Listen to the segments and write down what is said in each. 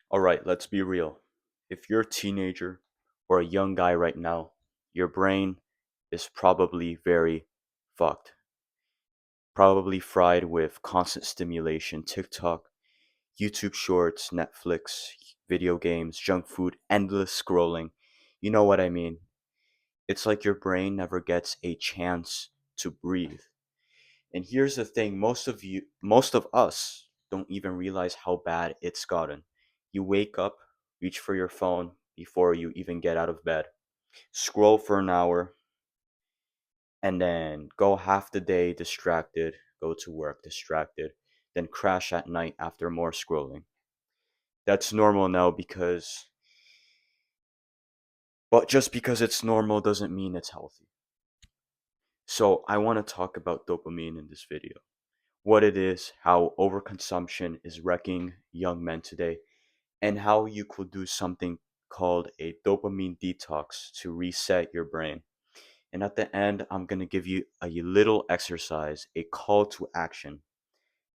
All right, let's be real. If you're a teenager or a young guy right now, your brain is probably very fucked. Probably fried with constant stimulation, TikTok, YouTube shorts, Netflix, video games, junk food, endless scrolling. You know what I mean? It's like your brain never gets a chance to breathe. And here's the thing, most of us don't even realize how bad it's gotten. You wake up, reach for your phone before you even get out of bed, scroll for an hour, and then go half the day distracted, go to work distracted, then crash at night after more scrolling. That's normal now but just because it's normal doesn't mean it's healthy. So I want to talk about dopamine in this video. What it is, how overconsumption is wrecking young men today, and how you could do something called a dopamine detox to reset your brain. And at the end, I'm going to give you a little exercise, a call to action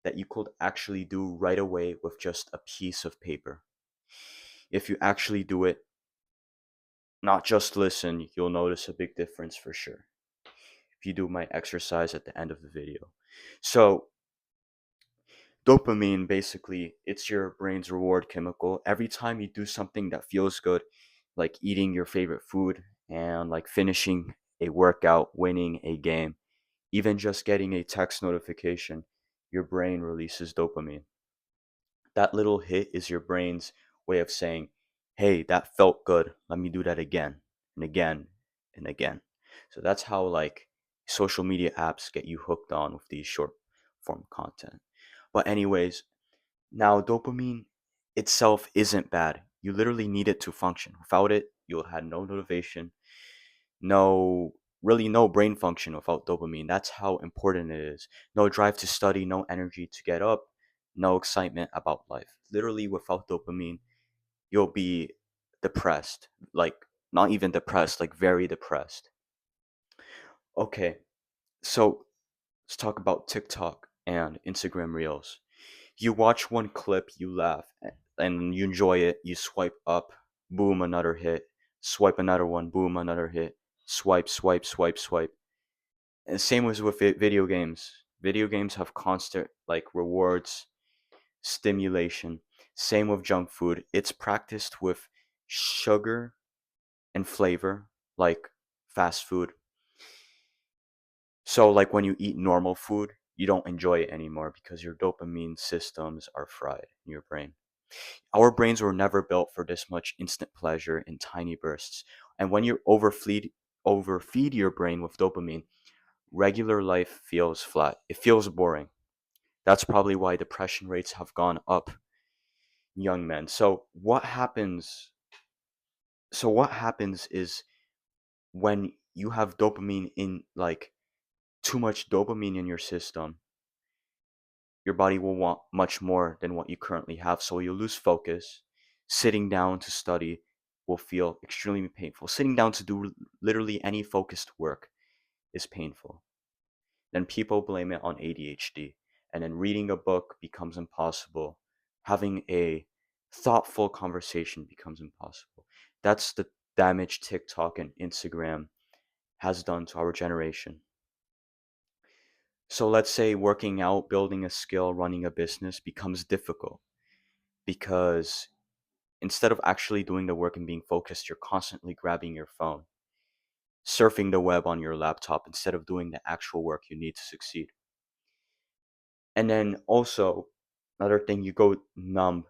that you could actually do right away with just a piece of paper. If you actually do it, not just listen, you'll notice a big difference for sure. If you do my exercise at the end of the video. So, dopamine basically, it's your brain's reward chemical. Every time you do something that feels good, like eating your favorite food and like finishing a workout, winning a game, even just getting a text notification, your brain releases dopamine. That little hit is your brain's way of saying, hey, that felt good, let me do that again and again and again. So that's how like social media apps get you hooked on with these short form content. But anyways, now, dopamine itself isn't bad. You literally need it to function. Without it, you'll have no motivation, no, really no brain function without dopamine. That's how important it is. No drive to study, no energy to get up, no excitement about life. Literally, without dopamine, you'll be depressed. Like, not even depressed, like very depressed. Okay, so let's talk about TikTok and Instagram Reels. You watch one clip, you laugh, and you enjoy it. You swipe up, boom, another hit. Swipe another one, boom, another hit. Swipe, swipe, swipe, swipe. And same was with video games. Video games have constant like rewards, stimulation. Same with junk food. It's practiced with sugar and flavor, like fast food. So like when you eat normal food, you don't enjoy it anymore because your dopamine systems are fried in your brain. Our brains were never built for this much instant pleasure in tiny bursts. And when you overfeed your brain with dopamine, regular life feels flat. It feels boring. That's probably why depression rates have gone up in young men. So what happens is when you have dopamine in like too much dopamine in your system, your body will want much more than what you currently have. So you'll lose focus. Sitting down to study will feel extremely painful. Sitting down to do literally any focused work is painful. Then people blame it on ADHD. And then reading a book becomes impossible. Having a thoughtful conversation becomes impossible. That's the damage TikTok and Instagram has done to our generation. So let's say working out, building a skill, running a business becomes difficult because instead of actually doing the work and being focused, you're constantly grabbing your phone, surfing the web on your laptop instead of doing the actual work you need to succeed. And then also, another thing, you go numb.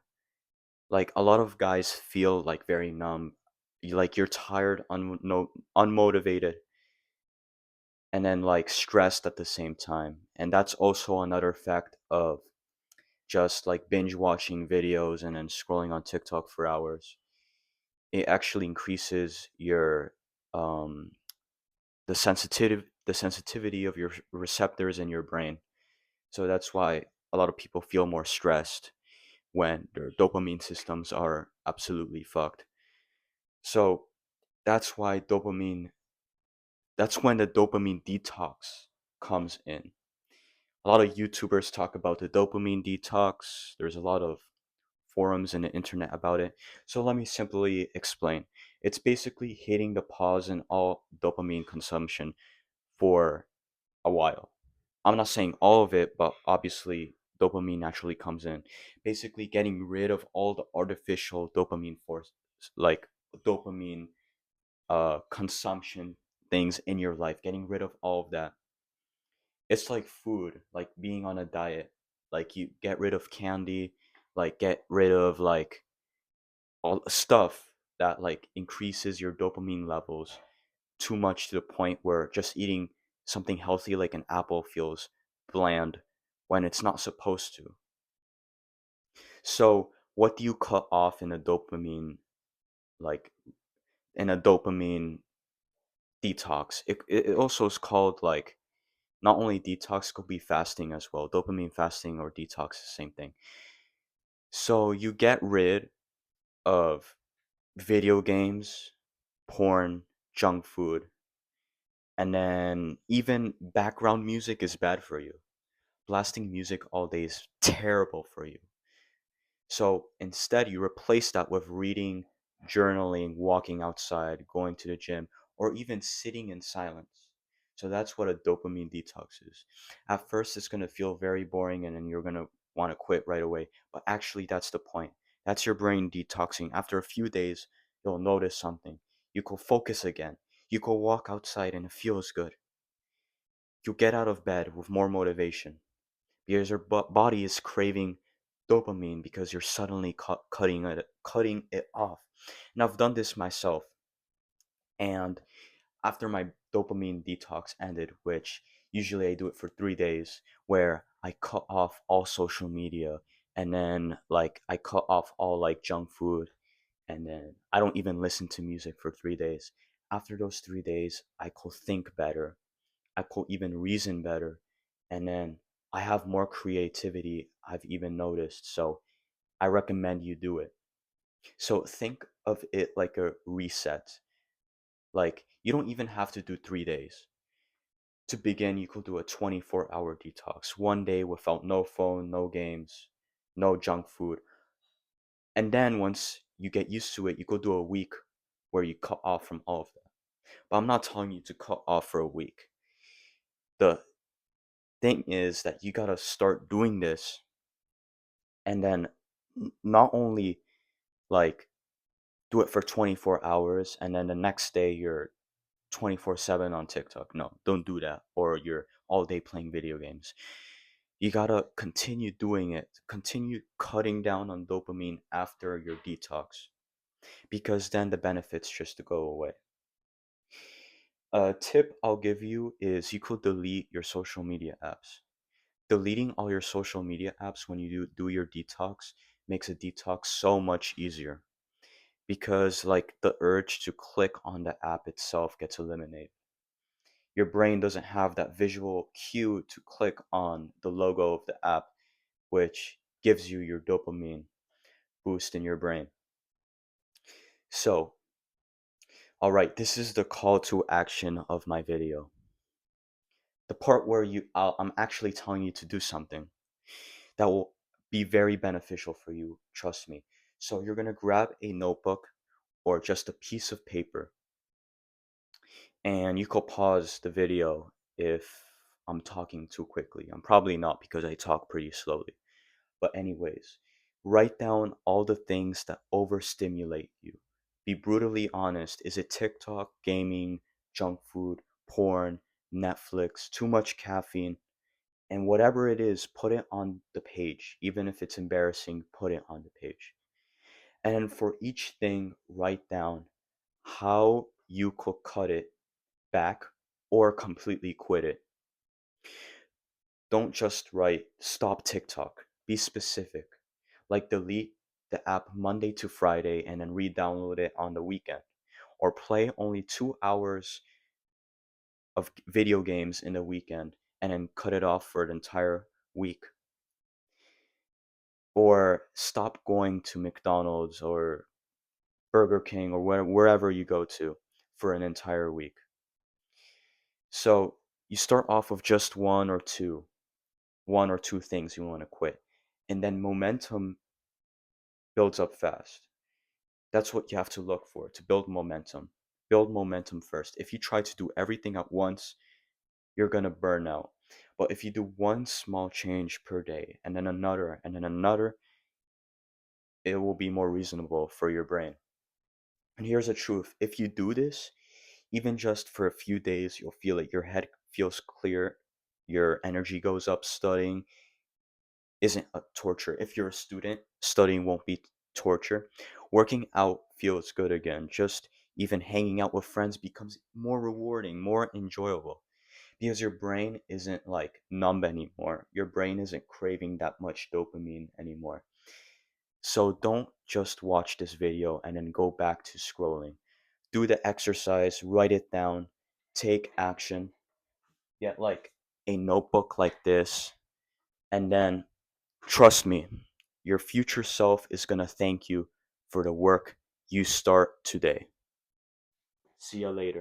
Like a lot of guys feel like very numb. Like you're tired, no, unmotivated, and then like stressed at the same time. And that's also another effect of just like binge watching videos and then scrolling on TikTok for hours. It actually increases your um the sensitivity of your receptors in your brain. So that's why a lot of people feel more stressed when their dopamine systems are absolutely fucked. So that's why dopamine that's when the dopamine detox comes in. A lot of YouTubers talk about the dopamine detox. There's a lot of forums and the internet about it. So let me simply explain. It's basically hitting the pause in all dopamine consumption for a while. I'm not saying all of it, but obviously dopamine naturally comes in. Basically getting rid of all the artificial dopamine force, like dopamine consumption things in your life, getting rid of all of that. It's like food, like being on a diet. Like you get rid of candy, like get rid of like all stuff that like increases your dopamine levels too much to the point where just eating something healthy like an apple feels bland when it's not supposed to. So, what do you cut off in a dopamine like in a dopamine detox? It also is called like not only detox, could be fasting as well. Dopamine fasting or detox is the same thing. So you get rid of video games, porn, junk food, and then even background music is bad for you. Blasting music all day is terrible for you. So instead, you replace that with reading, journaling, walking outside, going to the gym, or even sitting in silence. So that's what a dopamine detox is. At first, it's going to feel very boring and then you're going to want to quit right away. But actually, that's the point. That's your brain detoxing. After a few days, you'll notice something. You can focus again. You can walk outside and it feels good. You'll get out of bed with more motivation because your body is craving dopamine because you're suddenly cutting it off. And I've done this myself. And after my dopamine detox ended, which usually I do it for 3 days, where I cut off all social media and then like I cut off all like junk food and then I don't even listen to music for 3 days. After those 3 days, I could think better. I could even reason better. And then I have more creativity, I've even noticed. So I recommend you do it. So think of it like a reset. Like you don't even have to do 3 days. To begin, you could do a 24-hour detox. One day without no phone, no games, no junk food. And then once you get used to it, you could do a week where you cut off from all of that. But I'm not telling you to cut off for a week. The thing is that you gotta start doing this and then not only like do it for 24 hours and then the next day you're 24/7 on TikTok. No, don't do that. Or you're all day playing video games. You gotta continue doing it. Continue cutting down on dopamine after your detox because then the benefits just to go away. A tip I'll give you is you could delete your social media apps. Deleting all your social media apps when you do your detox makes a detox so much easier because like the urge to click on the app itself gets eliminated. Your brain doesn't have that visual cue to click on the logo of the app, which gives you your dopamine boost in your brain. So, all right, this is the call to action of my video. The part where I'm actually telling you to do something that will be very beneficial for you, trust me. So, you're going to grab a notebook or just a piece of paper and you could pause the video if I'm talking too quickly. I'm probably not because I talk pretty slowly. But, anyways, write down all the things that overstimulate you. Be brutally honest. Is it TikTok, gaming, junk food, porn, Netflix, too much caffeine? And whatever it is, put it on the page. Even if it's embarrassing, put it on the page. And for each thing, write down how you could cut it back or completely quit it. Don't just write stop TikTok. Be specific. Like delete the app Monday to Friday and then re-download it on the weekend. Or play only 2 hours of video games in the weekend and then cut it off for the entire week. Or stop going to McDonald's or Burger King or wherever you go to for an entire week. So you start off with just one or two things you want to quit. And then momentum builds up fast. That's what you have to look for to build momentum. Build momentum first. If you try to do everything at once, you're going to burn out. But if you do one small change per day and then another, it will be more reasonable for your brain. And here's the truth, if you do this, even just for a few days, you'll feel it. Your head feels clear, your energy goes up. Studying isn't a torture. If you're a student, studying won't be torture. Working out feels good again. Just even hanging out with friends becomes more rewarding, more enjoyable because your brain isn't like numb anymore. Your brain isn't craving that much dopamine anymore. So don't just watch this video and then go back to scrolling. Do the exercise, write it down, take action, get like a notebook like this, and then trust me, your future self is going to thank you for the work you start today. See you later.